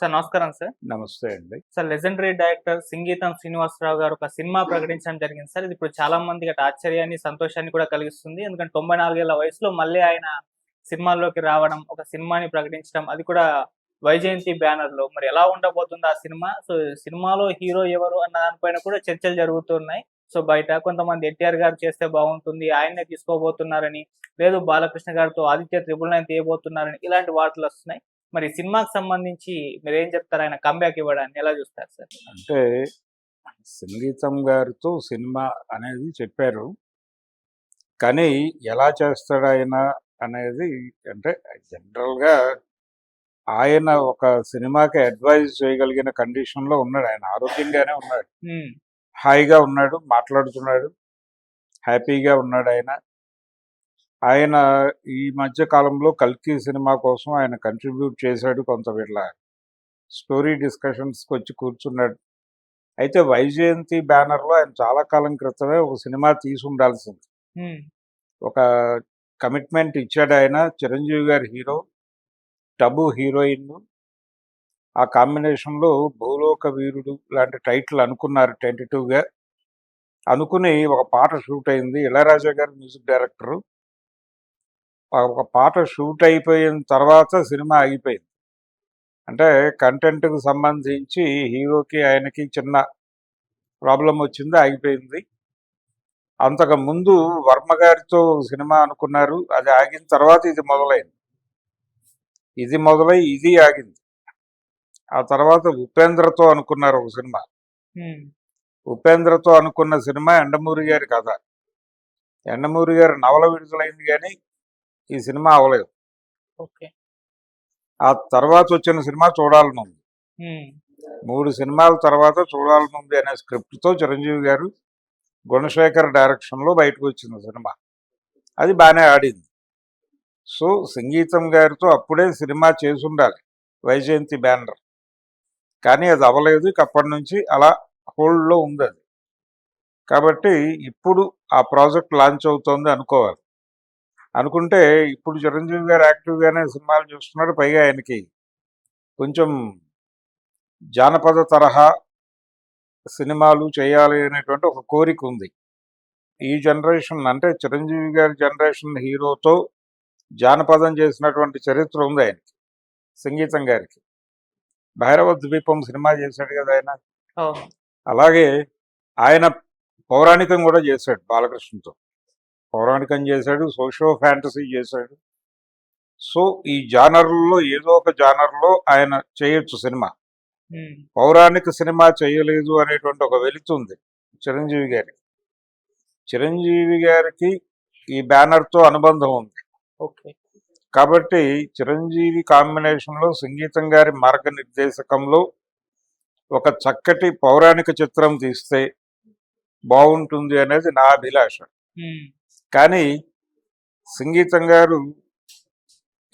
Sir నమస్కారం sir. నమస్తే అండి. Sir legendary director Singeetam Srinivasarao గారు ఒక సినిమా ప్రకటించడం జరిగింది సార్. ఇది ఇప్పుడు చాలా మందికి ఆశ్చర్యాన్ని, సంతోషాన్ని కూడా కలిగిస్తుంది. ఎందుకంటే 94 ఏళ్ల వయసులో మళ్ళీ ఆయన సినిమాల్లోకి రావడం, ఒక సినిమాని ప్రకటించడం, అది కూడా వైజయంతి బ్యానర్‌లో. మరి ఎలా ఉండబోతుంది ఆ సినిమా? సో, సినిమాలో హీరో ఎవరు అన్న దానిపైన కూడా చర్చలు జరుగుతున్నాయి. సో, బయట కొంతమంది ఎన్టీఆర్ గారు చేస్తే బాగుంటుంది, ఆయన్నే తీసుకోబోతున్నారని, లేదు బాలకృష్ణ గారితో ఆదిత్య త్రిబుల్ నైన్ తీయబోతున్నారని ఇలాంటి వార్తలొస్తున్నాయి. మరి సినిమాకి సంబంధించి మీరేం చెప్తారు? ఆయన కమ్‌బ్యాక్ ఇవ్వడాన్ని ఎలా చూస్తారు సార్? అంటే సంగీతం గారితో సినిమా అనేది చెప్పారు. కానీ ఎలా చేస్తాడాయన అనేది అంటే జనరల్‌గా ఆయన ఒక సినిమాకి అడ్వైజ్ చేయగలిగిన కండిషన్‌లో ఉన్నాడు. ఆయన ఆరోగ్యంగానే ఉన్నాడు. హ్మ్. హాయిగా ఉన్నాడు. మాట్లాడుతున్నాడు. హ్యాపీగా ఉన్నాడాయన. ఆయన ఈ మధ్య కాలంలో 'కల్కి' సినిమా కోసం ఆయన కంట్రిబ్యూట్ చేశాడు. కొంత వీళ్ళ స్టోరీ డిస్కషన్స్‌కొచ్చి కూర్చున్నాడు. అయితే వైజయంతి బ్యానర్‌లో ఆయన చాలా కాలం క్రితమే ఒక సినిమా తీసుండాల్సింది. హ్మ్. ఒక కమిట్మెంట్ ఇచ్చాడాయన. చిరంజీవి గారి హీరో, టబు హీరోయిన్. ఆ కాంబినేషన్‌లో 'భూలోక వీరుడు' లాంటి టైటిల్ అనుకున్నారు టెంటేటివ్‌గా. అనుకుని ఒక పాట షూట్ అయింది. ఇళయరాజా గారు మ్యూజిక్ డైరెక్టరు. ఒక పాట షూట్ అయిపోయిన తర్వాత సినిమా ఆగిపోయింది. అంటే కంటెంట్‌కి సంబంధించి హీరోకి, ఆయనకి చిన్న ప్రాబ్లమ్ వచ్చింది. ఆగిపోయింది. అంతకు ముందు వర్మ గారితో సినిమా అనుకున్నారు. అది ఆగిన తర్వాత ఇది మొదలైంది. ఇది మొదలై ఇది ఆగింది. ఆ తర్వాత ఉపేంద్రతో అనుకున్నారు ఒక సినిమా. హ్మ్. ఉపేంద్రతో అనుకున్న సినిమా యండమూరి గారి కథ. యండమూరి గారి నవల విడుదలైంది కానీ ఈ సినిమా అవ్వలేదు. ఓకే. ఆ తర్వాత వచ్చిన సినిమా చూడాలనుంది. హ్మ్. 3 సినిమాల తర్వాత చూడాలనుంది అనే స్క్రిప్ట్‌తో చిరంజీవి గారు, గుణశేఖర్ డైరెక్షన్‌లో బయటకు వచ్చింది సినిమా. అది బాగానే ఆడింది. సో, సంగీతం గారితో అప్పుడే సినిమా చేసుండాలి వైజయంతి బ్యానర్. కానీ అది అవ్వలేదు. ఇక అప్పటి నుంచి అలా హోల్డ్‌లో ఉందది. కాబట్టి ఇప్పుడు ఆ ప్రాజెక్ట్ లాంచ్ అవుతోంది అనుకోవాలి. అనుకుంటే ఇప్పుడు చిరంజీవి గారు యాక్టివ్‌గానే సినిమాలు చూస్తున్నాడు. పైగా ఆయనకి కొంచెం జానపద తరహా సినిమాలు చేయాలి అనేటువంటి ఒక కోరిక ఉంది. ఈ జనరేషన్ అంటే చిరంజీవి గారి జనరేషన్ హీరోతో జానపదం చేసినటువంటి చరిత్ర ఉంది ఆయనకి, సంగీతం గారికి. భైరవ ద్వీపం సినిమా చేశాడు కదా ఆయన. అవును. అలాగే ఆయన పౌరాణికం కూడా చేశాడు బాలకృష్ణతో. పౌరాణికం చేశాడు, సోషో ఫ్యాంటసీ చేశాడు. సో ఈ జానర్లలో ఏదో ఒక జానర్లో ఆయన చేయొచ్చు సినిమా. హ్మ్. పౌరాణిక సినిమా చేయలేదు అనేటువంటి ఒక వెలుతుంది చిరంజీవి గారికి. చిరంజీవి గారికి ఈ బ్యానర్తో అనుబంధం ఉంది. ఓకే. కాబట్టి చిరంజీవి కాంబినేషన్లో సంగీతం గారి మార్గనిర్దేశకంలో ఒక చక్కటి పౌరాణిక చిత్రం తీస్తే బాగుంటుంది అనేది నా అభిలాష. హ్మ్. కానీ సంగీతం గారు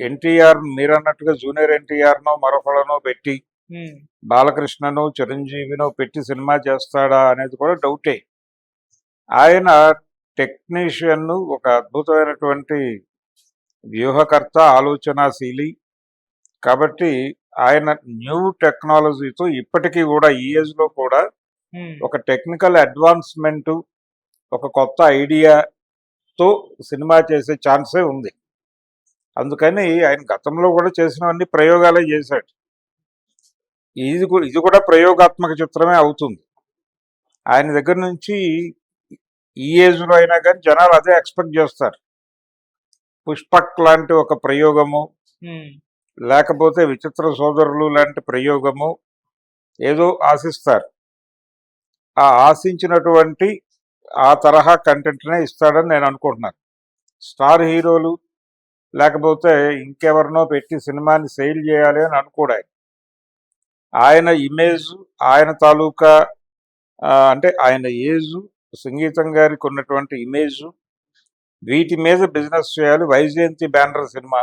ఎన్టీఆర్ మీరన్నట్టుగా జూనియర్ ఎన్టీఆర్నో మరొకళ్ళనో పెట్టి, హ్మ్. బాలకృష్ణనో చిరంజీవినో పెట్టి సినిమా చేస్తాడా అనేది కూడా డౌటే. ఆయన టెక్నీషియన్, ఒక అద్భుతమైనటువంటి వ్యూహకర్త, ఆలోచనాశీలి. కాబట్టి ఆయన న్యూ టెక్నాలజీతో ఇప్పటికీ కూడా ఈ ఏజ్లో కూడా హ్మ్. ఒక టెక్నికల్ అడ్వాన్స్మెంట్, ఒక కొత్త ఐడియాతో సినిమా చేసే ఛాన్సే ఉంది. అందుకని ఆయన గతంలో కూడా చేసినవన్నీ ప్రయోగాలే చేశాడు. ఇది కూడా ప్రయోగాత్మక చిత్రమే అవుతుంది. ఆయన దగ్గర నుంచి ఈ ఏజ్లో అయినా కానీ జనాలు అదే ఎక్స్పెక్ట్ చేస్తారు. పుష్పక్ లాంటి ఒక ప్రయోగము, హ్మ్. లేకపోతే విచిత్ర సోదరులు లాంటి ప్రయోగము ఏదో ఆశిస్తారు. ఆ ఆశించినటువంటి ఆ తరహా కంటెంట్నే ఇస్తాడని నేను అనుకుంటున్నాను. స్టార్ హీరోలు లేకపోతే ఇంకెవరినో పెట్టి సినిమాని సేల్ చేయాలి అని అనుకోడు ఆయన. ఆయన ఇమేజ్, ఆయన తాలూకా అంటే ఆయన ఏజు, సంగీతం గారికి ఉన్నటువంటి ఇమేజు, వీటి మీద బిజినెస్ చేయాలి. వైజయంతి బ్యానర్ సినిమా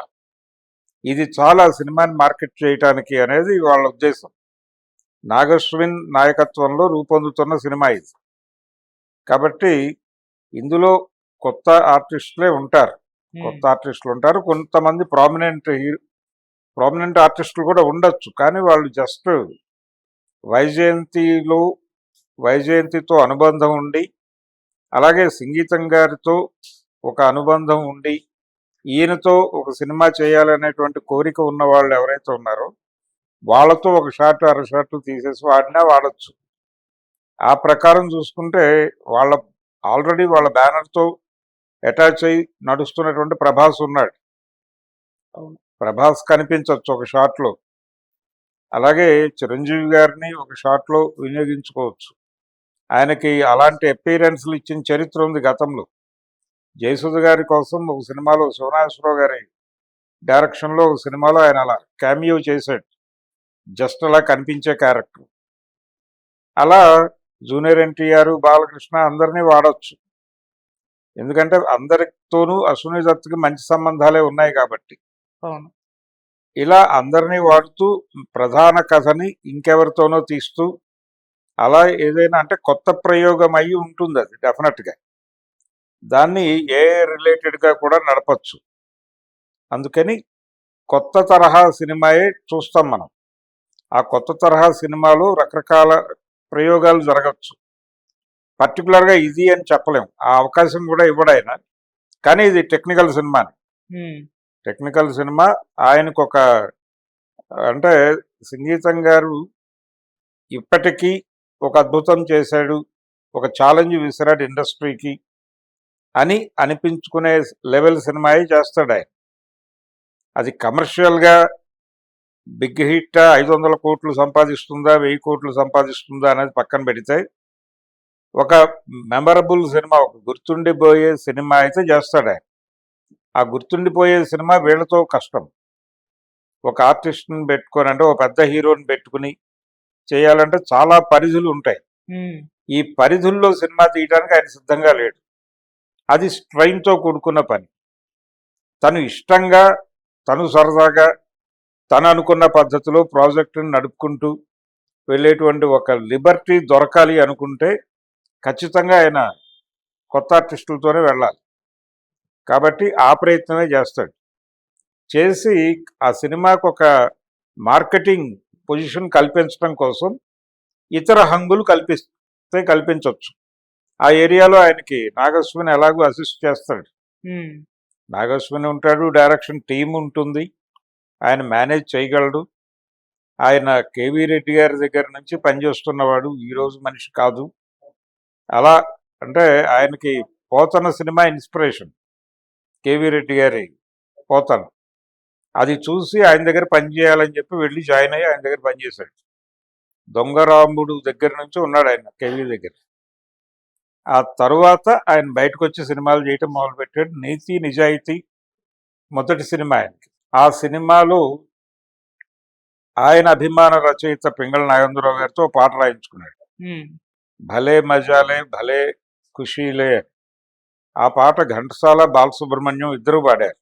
ఇది చాలా సినిమాని మార్కెట్ చేయటానికి అనేది వాళ్ళ ఉద్దేశం. నాగశ్విన్ నాయకత్వంలో రూపొందుతున్న సినిమా ఇది. కాబట్టి ఇందులో కొత్త ఆర్టిస్టులే ఉంటారు. హ్మ్. కొత్త ఆర్టిస్టులు ఉంటారు. కొంతమంది ప్రామినెంట్ ప్రామినెంట్ ఆర్టిస్టులు కూడా ఉండొచ్చు, కానీ వాళ్ళు జస్ట్ వైజయంతిలో వైజయంతితో అనుబంధం ఉండి, అలాగే సంగీతం గారితో ఒక అనుబంధం ఉండి, ఈయనతో ఒక సినిమా చేయాలనేటువంటి కోరిక ఉన్న వాళ్ళు ఎవరైతే ఉన్నారో వాళ్ళతో ఒక షాట్ అర షాట్ తీసేసి వాడినా వాడచ్చు. ఆ ప్రకారం చూసుకుంటే ఆల్రెడీ వాళ్ళ బ్యానర్తో అటాచ్ అయ్యి నడుస్తున్నటువంటి ప్రభాస్ ఉన్నాడు. అవును. ప్రభాస్ కనిపించవచ్చు ఒక షాట్లో. అలాగే చిరంజీవి గారిని ఒక షాట్లో వినియోగించుకోవచ్చు. ఆయనకి అలాంటి అపీరెన్స్లు ఇచ్చిన చరిత్ర ఉంది గతంలో. జయసుధ గారి కోసం ఒక సినిమాలో, శివనాగేశ్వరరావు గారి డైరెక్షన్లో ఒక సినిమాలో ఆయన అలా క్యామియో చేశాడు, జస్ట్ అలా కనిపించే క్యారెక్టర్. అలా జూనియర్ ఎన్టీఆర్, బాలకృష్ణ అందరినీ వాడచ్చు. ఎందుకంటే అందరితోనూ అశ్విని దత్తుకి మంచి సంబంధాలే ఉన్నాయి కాబట్టి. అవును. ఇలా అందరినీ వాడుతూ ప్రధాన కథని ఇంకెవరితోనో తీస్తూ, అలా ఏదైనా అంటే కొత్త ప్రయోగం అయి ఉంటుంది అది డెఫినెట్గా. దాన్ని ఏ రిలేటెడ్గా కూడా నడపచ్చు. అందుకని కొత్త తరహా సినిమాయే చూస్తాం మనం. ఆ కొత్త తరహా సినిమాలో రకరకాల ప్రయోగాలు జరగచ్చు. పర్టికులర్గా ఇది అని చెప్పలేం, ఆ అవకాశం కూడా ఇవ్వడాయన. కానీ ఇది టెక్నికల్ సినిమా. టెక్నికల్ సినిమా ఆయనకు ఒక అంటే సంగీతం గారు ఇప్పటికీ ఒక అద్భుతం చేశాడు, ఒక ఛాలెంజ్ విసిరాడు ఇండస్ట్రీకి అని అనిపించుకునే లెవెల్ సినిమాయే చేస్తాడు ఆయన. అది కమర్షియల్గా బిగ్ హిట్ 500 కోట్లు సంపాదిస్తుందా 1000 కోట్లు సంపాదిస్తుందా అనేది పక్కన పెడితే, ఒక మెమరబుల్ సినిమా, ఒక గుర్తుండిపోయే సినిమా అయితే చేస్తాడు ఆయన. ఆ గుర్తుండిపోయే సినిమా వీళ్ళతో కష్టం. ఒక ఆర్టిస్ట్ని పెట్టుకొని, అంటే ఒక పెద్ద హీరోని పెట్టుకుని చేయాలంటే చాలా పరిధులు ఉంటాయి. ఈ పరిధుల్లో సినిమా తీయడానికి ఆయన సిద్ధంగా లేడు. అది స్ట్రెయిన్తో కూడుకున్న పని. తను ఇష్టంగా, తను సరదాగా, తను అనుకున్న పద్ధతిలో ప్రాజెక్టుని నడుపుకుంటూ వెళ్ళేటువంటి ఒక లిబర్టీ దొరకాలి అనుకుంటే ఖచ్చితంగా ఆయన కొత్త ఆర్టిస్టులతోనే వెళ్ళాలి. కాబట్టి ఆ ప్రయత్నమే చేస్తాడు. చేసి ఆ సినిమాకు ఒక మార్కెటింగ్ పొజిషన్ కల్పించడం కోసం ఇతర హంగులు కల్పించవచ్చు. ఆ ఏరియాలో ఆయనకి నాగస్విని ఎలాగో అసిస్ట్ చేస్తాడు. నాగస్విని ఉంటాడు, డైరెక్షన్ టీం ఉంటుంది, ఆయన మేనేజ్ చేయగలడు. ఆయన కేవీ రెడ్డి గారి దగ్గర నుంచి పనిచేస్తున్నవాడు, ఈరోజు మనిషి కాదు. అలా అంటే ఆయనకి పోతన సినిమా ఇన్స్పిరేషన్, కేవీ రెడ్డి గారి పోతన. అది చూసి ఆయన దగ్గర పనిచేయాలని చెప్పి వెళ్ళి జాయిన్ అయ్యి ఆయన దగ్గర పనిచేశాడు. దొంగరాముడు దగ్గర నుంచి ఉన్నాడు ఆయన కేవీ దగ్గర. ఆ తరువాత ఆయన బయటకు వచ్చి సినిమాలు చేయటం మొదలుపెట్టాడు. నీతి నిజాయితీ మొదటి సినిమా ఆయనకి. ఆ సినిమాలో ఆయన అభిమాన రచయిత పింగళ నాగేంద్రరావు గారితో పాట రాయించుకున్నాడు, భలే మజాలే భలే ఖుషీలే. ఆ పాట ఘంటసాల, బాలసుబ్రహ్మణ్యం ఇద్దరు పాడారు.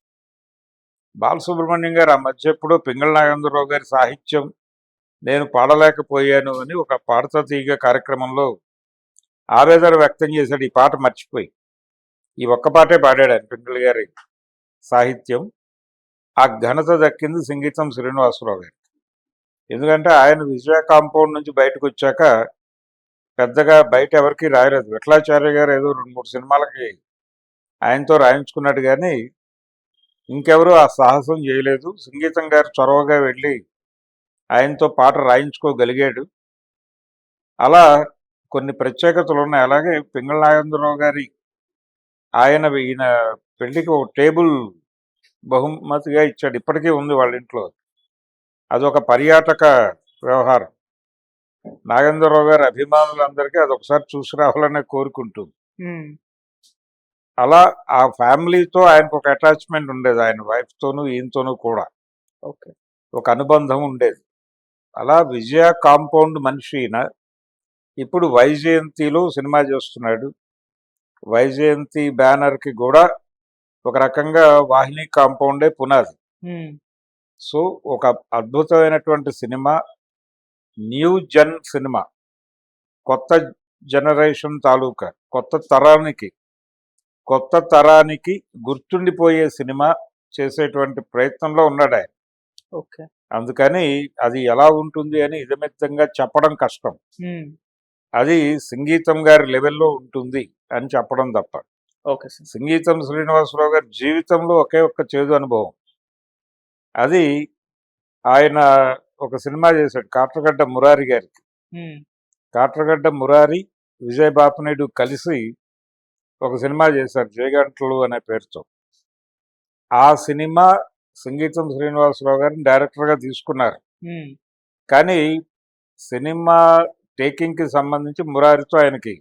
బాలసుబ్రహ్మణ్యం గారు ఆ మధ్య ఎప్పుడో పింగళ నాగేంద్రరావు గారి సాహిత్యం నేను పాడలేకపోయాను అని ఒక పాడతా తీగ కార్యక్రమంలో ఆవేదన వ్యక్తం చేశాడు. ఈ పాట మర్చిపోయి ఈ ఒక్క పాటే పాడాడు ఆయన, పింగళ గారి సాహిత్యం. ఆ ఘనత దక్కింది సంగీతం శ్రీనివాసరావు గారికి. ఎందుకంటే ఆయన విజయ కాంపౌండ్ నుంచి బయటకు వచ్చాక పెద్దగా బయట ఎవరికి రాయలేదు. విఠలాచార్య గారు ఏదో 2-3 సినిమాలకి ఆయనతో రాయించుకున్నాడు, కానీ ఇంకెవరూ ఆ సాహసం చేయలేదు. సంగీతం గారు చొరవగా వెళ్ళి ఆయనతో పాట రాయించుకోగలిగాడు. అలా కొన్ని ప్రత్యేకతలు ఉన్నాయి. అలాగే పింగళ నాగేంద్రరావు గారి ఈయన పెళ్లికి ఒక టేబుల్ బహుమతిగా ఇచ్చాడు, ఇప్పటికీ ఉంది వాళ్ళ ఇంట్లో. అదొక పర్యాటక వ్యవహారం. నాగేంద్రరావు గారి అభిమానులందరికీ అది ఒకసారి చూసి రావాలనే కోరుకుంటుంది. అలా ఆ ఫ్యామిలీతో ఆయనకు ఒక అటాచ్మెంట్ ఉండేది, ఆయన వైఫ్తోనూ ఈయనతోనూ కూడా ఒక అనుబంధం ఉండేది. అలా విజయ కాంపౌండ్ మనిషి ఈయన. ఇప్పుడు వైజయంతిలో సినిమా చేస్తున్నాడు. వైజయంతి బ్యానర్కి కూడా ఒక రకంగా వాహిని కాంపౌండే పునాది. సో ఒక అద్భుతమైనటువంటి సినిమా, న్యూ జన్ సినిమా, కొత్త జనరేషన్ తాలూకా కొత్త తరానికి గుర్తుండిపోయే సినిమా చేసేటువంటి ప్రయత్నంలో ఉన్నాడు ఆయన. ఓకే. అందుకని అది ఎలా ఉంటుంది అని ఇదమిత్తంగా చెప్పడం కష్టం. హ్మ్. అది సంగీతం గారి లెవెల్లో ఉంటుంది అని చెప్పడం తప్ప. Okay sir. సంగీతం శ్రీనివాసరావు గారి జీవితంలో ఒకే ఒక్క చేదు అనుభవం. అది ఆయన ఒక సినిమా చేశాడు కాట్రగడ్డ మురారి గారికి. హ్మ్. కాట్రగడ్డ మురారి, విజయ్ బాపినేడు కలిసి ఒక సినిమా చేశారు 'జయగంటలు' అనే పేరుతో. ఆ సినిమా సంగీతం శ్రీనివాసరావు గారిని డైరెక్టర్గా తీసుకున్నారు. హ్మ్. కానీ సినిమా టేకింగ్కి సంబంధించి మురారితో ఆయనకి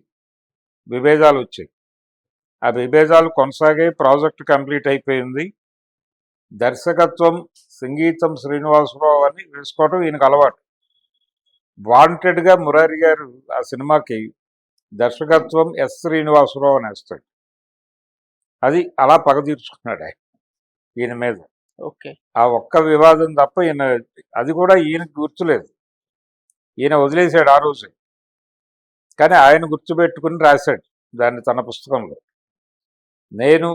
విభేదాలు వచ్చాయి. ఆ విభేదాలు కొనసాగాయి. ప్రాజెక్ట్ కంప్లీట్ అయిపోయింది. దర్శకత్వం సంగీతం శ్రీనివాసరావు అని వేసుకోవడం ఈయనకు అలవాటు. వాంటెడ్గా మురారి గారు ఆ సినిమాకి దర్శకత్వం ఎస్ శ్రీనివాసరావు అని వేస్తాడు. అది అలా పగ తీర్చుకున్నాడు ఆయన ఈయన మీద. ఓకే. ఆ ఒక్క వివాదం తప్ప ఈయన అది కూడా ఈయనకు గుర్తులేదు. ఈయన వదిలేశాడు ఆ రోజే. కానీ ఆయన గుర్తుపెట్టుకుని రాశాడు దాన్ని తన పుస్తకంలో. నేను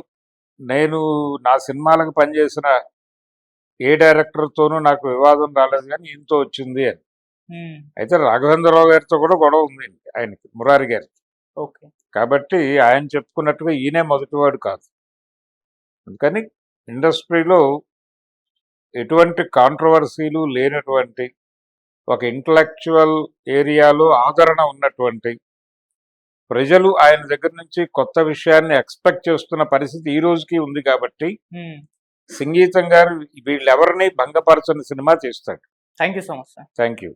నేను నా సినిమాలకు పనిచేసిన ఏ డైరెక్టర్తోనూ నాకు వివాదం రాలేదు కానీ ఈయనతో వచ్చింది అని. హ్మ్. అయితే రాఘవేంద్రరావు గారితో కూడా గొడవ ఉంది ఆయనకి, మురారి గారికి. ఓకే. కాబట్టి ఆయన చెప్పుకున్నట్టుగా ఈయనే మొదటివాడు కాదు. అందుకని ఇండస్ట్రీలో ఎటువంటి కాంట్రవర్సీలు లేనటువంటి ఒక ఇంటలెక్చువల్ ఏరియాలో ఆదరణ ఉన్నటువంటి ప్రజలు ఆయన దగ్గర నుంచి కొత్త విషయాన్ని ఎక్స్పెక్ట్ చేస్తున్న పరిస్థితి ఈ రోజుకి ఉంది కాబట్టి హ్మ్. సంగీతం గారు వీళ్ళెవరిని భంగపరచని సినిమా తీస్తాడు. Thank you so much sir. Thank you.